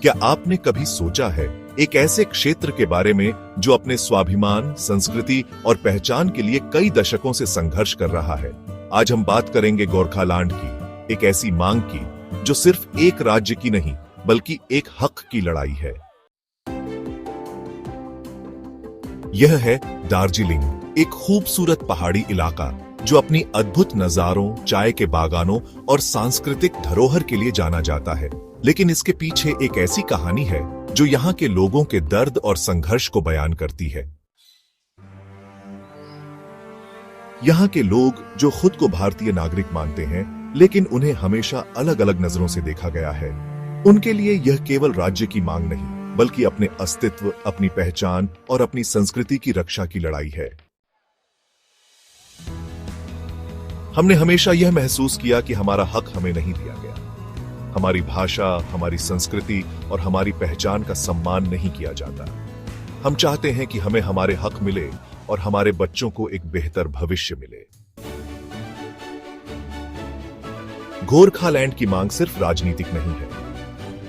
क्या आपने कभी सोचा है एक ऐसे क्षेत्र के बारे में जो अपने स्वाभिमान, संस्कृति और पहचान के लिए कई दशकों से संघर्ष कर रहा है? आज हम बात करेंगे गोरखालैंड की, एक ऐसी मांग की जो सिर्फ एक राज्य की नहीं बल्कि एक हक की लड़ाई है। यह है दार्जिलिंग, एक खूबसूरत पहाड़ी इलाका जो अपनी अद्भुत नजारों, चाय के बागानों और सांस्कृतिक धरोहर के लिए जाना जाता है। लेकिन इसके पीछे एक ऐसी कहानी है जो यहाँ के लोगों के दर्द और संघर्ष को बयान करती है। यहाँ के लोग जो खुद को भारतीय नागरिक मानते हैं, लेकिन उन्हें हमेशा अलग अलग नजरों से देखा गया है। उनके लिए यह केवल राज्य की मांग नहीं, बल्कि अपने अस्तित्व, अपनी पहचान और अपनी संस्कृति की रक्षा की लड़ाई है। हमने हमेशा यह महसूस किया कि हमारा हक हमें नहीं दिया गया। हमारी भाषा, हमारी संस्कृति और हमारी पहचान का सम्मान नहीं किया जाता। हम चाहते हैं कि हमें हमारे हक मिले और हमारे बच्चों को एक बेहतर भविष्य मिले। गोरखालैंड की मांग सिर्फ राजनीतिक नहीं है,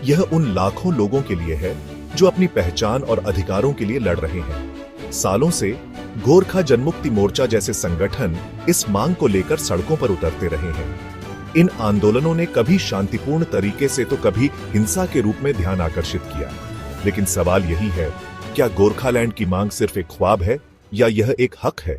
यह उन लाखों लोगों के लिए है जो अपनी पहचान और अधिकारों के लिए लड़ रहे हैं। सालों से गोरखा जनमुक्ति मोर्चा जैसे संगठन इस मांग को लेकर सड़कों पर उतरते रहे हैं। इन आंदोलनों ने कभी शांतिपूर्ण तरीके से तो कभी हिंसा के रूप में ध्यान आकर्षित किया। लेकिन सवाल यही है, क्या गोरखालैंड की मांग सिर्फ एक ख्वाब है या यह एक हक है?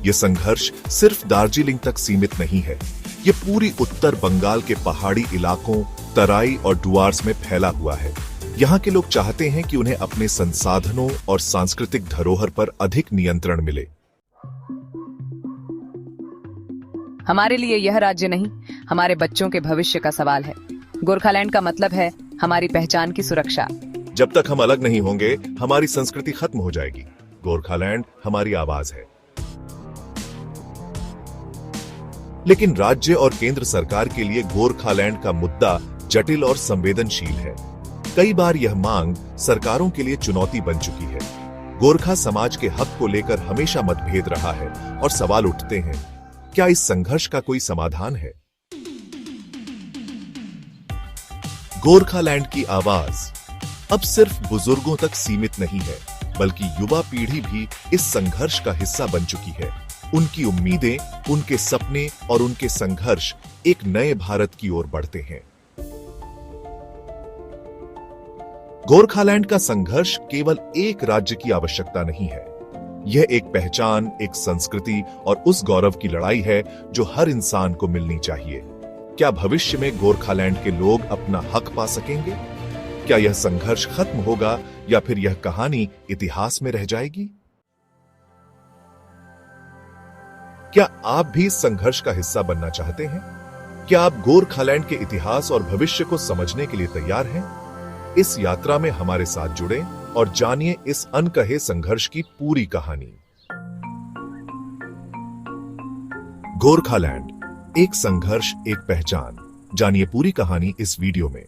यह संघर्ष सिर्फ दार्जिलिंग तक सीमित नहीं है, यह पूरी उत्तर बंगाल के पहाड़ी इलाकों, तराई और डुआर्स में फैला हुआ है। यहाँ के लोग चाहते हैं कि उन्हें अपने संसाधनों और सांस्कृतिक धरोहर पर अधिक नियंत्रण मिले। हमारे लिए यह राज्य नहीं, हमारे बच्चों के भविष्य का सवाल है। गोरखालैंड का मतलब है हमारी पहचान की सुरक्षा। जब तक हम अलग नहीं होंगे, हमारी संस्कृति खत्म हो जाएगी। गोरखालैंड हमारी आवाज है। लेकिन राज्य और केंद्र सरकार के लिए गोरखालैंड का मुद्दा जटिल और संवेदनशील है। कई बार यह मांग सरकारों के लिए चुनौती बन चुकी है। गोरखा समाज के हक को लेकर हमेशा मतभेद रहा है और सवाल उठते हैं, क्या इस संघर्ष का कोई समाधान है? गोरखालैंड की आवाज अब सिर्फ बुजुर्गों तक सीमित नहीं है, बल्कि युवा पीढ़ी भी इस संघर्ष का हिस्सा बन चुकी है। उनकी उम्मीदें, उनके सपने और उनके संघर्ष एक नए भारत की ओर बढ़ते हैं। गोरखालैंड का संघर्ष केवल एक राज्य की आवश्यकता नहीं है, यह एक पहचान, एक संस्कृति और उस गौरव की लड़ाई है जो हर इंसान को मिलनी चाहिए। क्या भविष्य में गोरखालैंड के लोग अपना हक पा सकेंगे? क्या यह संघर्ष खत्म होगा या फिर यह कहानी इतिहास में रह जाएगी? क्या आप भी इस संघर्ष का हिस्सा बनना चाहते हैं? क्या आप गोरखालैंड के इतिहास और भविष्य को समझने के लिए तैयार हैं? इस यात्रा में हमारे साथ जुड़ें और जानिए इस अनकहे संघर्ष की पूरी कहानी। गोरखालैंड, एक संघर्ष, एक पहचान। जानिए पूरी कहानी इस वीडियो में।